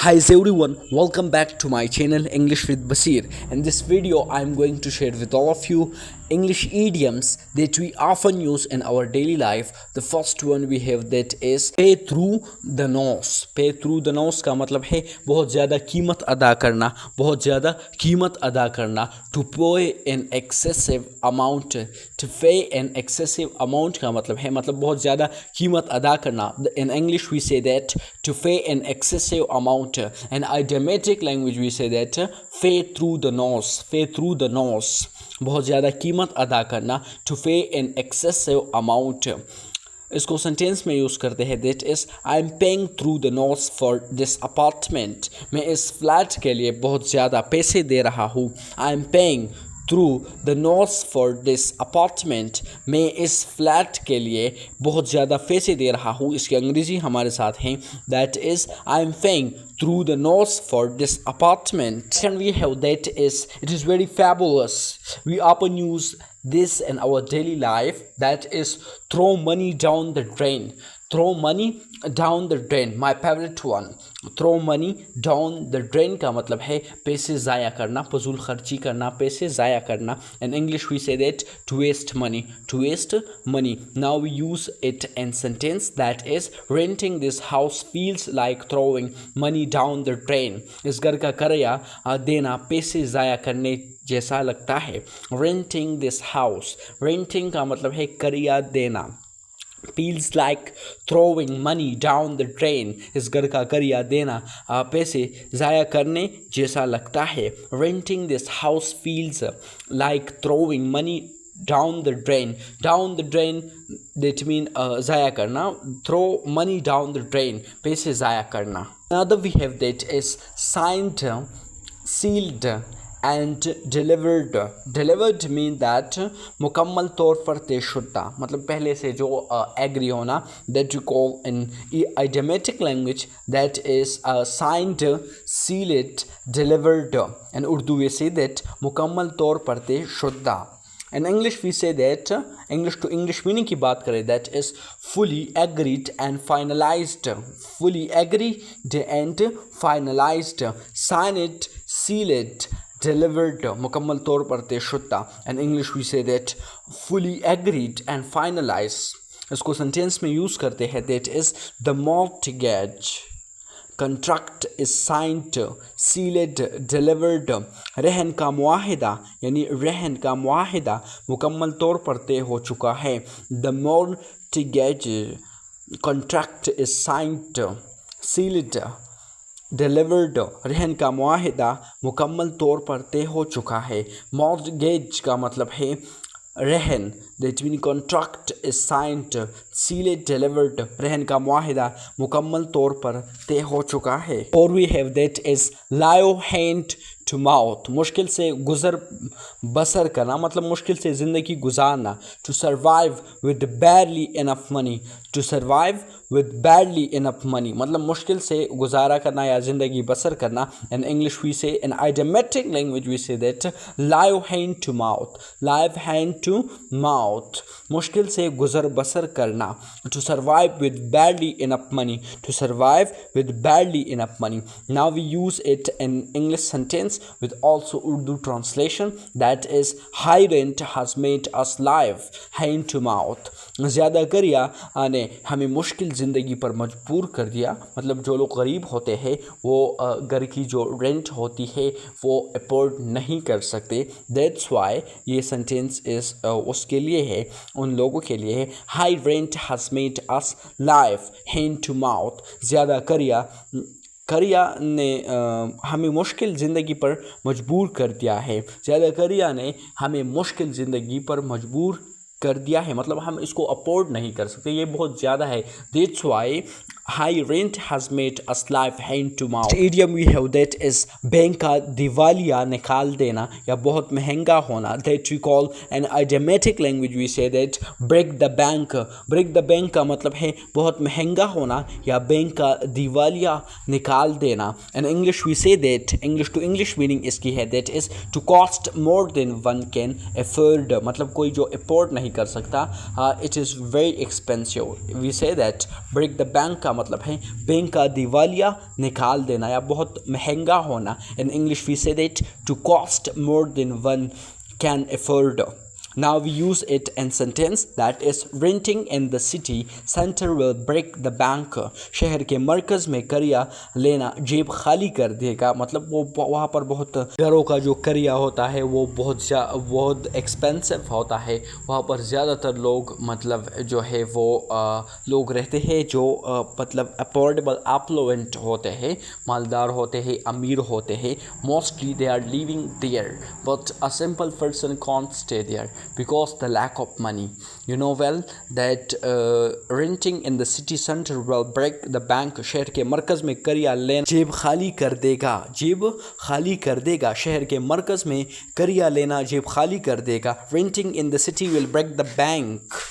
Hi everyone, welcome back to my channel English with Basir. In this video I am going to share with all of you English idioms that we often use in our daily life. The first one we have that is pay through the nose. Pay through the nose का मतलब है बहुत ज़्यादा कीमत अदा करना, बहुत ज़्यादा कीमत अदा करना. To pay an excessive amount. To pay an excessive amount का मतलब है मतलब बहुत ज़्यादा कीमत अदा करना. In English we say that to pay an excessive amount. In idiomatic language we say that pay through the nose. Pay through the nose. बहुत ज़्यादा कीमत अदा करना. To pay an excessive amount. इसको सेंटेंस में यूज़ करते हैं that is I am paying through the nose for this apartment. मैं इस फ्लैट के लिए बहुत ज़्यादा पैसे दे रहा हूँ. I am paying through the nose for this apartment. मैं इस फ्लैट के लिए बहुत ज़्यादा पैसे दे रहा हूँ. इसकी अंग्रेज़ी हमारे साथ हैं that is I am paying through the nose for this apartment. And we have that is it is very fabulous. We often use this in our daily life, that is throw money down the drain. Throw money down the drain, my favorite one. Throw money down the drain का मतलब है पैसे ज़ाया करना, फजूल खर्ची करना, पैसे ज़ाया करना. In English we say that to waste money. To waste money. Now we use it in sentence that is renting this house feels like throwing money down the drain. इस घर का किराया देना पैसे ज़ाया करने जैसा लगता है. Renting this house. Renting का मतलब है किराया देना. feels like throwing money down the drain. इस घर का किराया देना पैसे ज़ाया करने जैसा लगता है. Renting this house feels like throwing money down the drain. Down the drain that mean ज़ाया करना. Throw money down the drain, पैसे ज़ाया करना. Another we have that is signed, sealed and delivered. Delivered mean that मुकम्मल तौर पर तयशुदा, मतलब पहले से जो एग्री होना. that you call in idiomatic language that is signed, sealed, delivered. in Urdu we say that मुकम्मल तौर पर तयशुदा. In English we say that English to English meaning की बात करें that is fully agreed and finalized. Fully agreed and finalized. Sign it, seal it, delivered. मुकम्मल तौर पर तयशुदा. In English we say that fully agreed and finalized. इसको sentence में use करते हैं that is the mortgage contract is signed, sealed, delivered. रहन का मुआहिदा यानी रहन का मुआहिदा मुकम्मल तौर पर तय हो चुका है. The mortgage contract is signed, sealed, delivered. रहन का मुआहिदा मुकम्मल तौर पर तय हो चुका है. Mortgage का मतलब है रहन. that mean contract is signed, sealed, delivered. रहन का मुआहिदा मुकम्मल तौर पर तय हो चुका है. और we have that is live hand to mouth. मुश्किल से गुज़र बसर करना मतलब मुश्किल से ज़िंदगी गुजारना. to survive with barely enough money. to survive with barely enough money मतलब मुश्किल से गुजारा करना या ज़िंदगी बसर करना. in English we say in idiomatic language we say that live hand to mouth. live hand to mouth मुश्किल से गुज़र बसर करना. to survive with barely enough money. to survive with barely enough money. Now we use it in English sentence with also Urdu translation that is high rent has made us live hand to mouth. ज़्यादा किराया ने हमें मुश्किल ज़िंदगी पर मजबूर कर दिया. मतलब जो लोग गरीब होते हैं वो घर की जो रेंट होती है वो अफोर्ड नहीं कर सकते. दैट्स वाई ये सेंटेंस इस उसके लिए है, उन लोगों के लिए है. High rent has made us live hand to mouth. ज़्यादा किराया ने हमें मुश्किल ज़िंदगी पर मजबूर कर दिया है. ज़्यादा किराया ने हमें मुश्किल ज़िंदगी पर मजबूर कर दिया है मतलब हम इसको अफोर्ड नहीं कर सकते, ये बहुत ज़्यादा है. That's why high rent has made us live hand to mouth. Idiom we have that is bank का दिवालिया निकाल देना या बहुत महंगा होना. that we call an idiomatic language we say that break the bank. break the bank का मतलब है बहुत महंगा होना या बैंक का दिवालिया निकाल देना. in English we say that English to English meaning इसकी है that is to cost more than one can afford. मतलब कोई जो afford नहीं कर सकता. it is very expensive. we say that break the bank का मतलब है बैंक का दिवालिया निकाल देना या बहुत महंगा होना. In English we say that to cost more than one can afford. Now we use it in sentence that is renting in the city center will break the bank. शहर के मरकज़ में करिया लेना जेब खाली कर देगा. मतलब वो वहाँ पर बहुत घरों का जो करिया होता है वो बहुत एक्सपेंसिव होता है. वहाँ पर ज़्यादातर लोग मतलब जो है वो लोग रहते हैं जो मतलब अफोर्डेबल एप्लुएंट होते हैं, मालदार होते हैं, अमीर होते हैं. Mostly they are living there but a simple person can't stay there because the lack of money. You know well that renting in the city center will break the bank. शहर के मरकज़ में करिया लेना जेब खाली कर देगा. जेब खाली कर देगा. शहर के मरकज़ में करिया लेना जेब खाली कर देगा. Renting in the city will break the bank.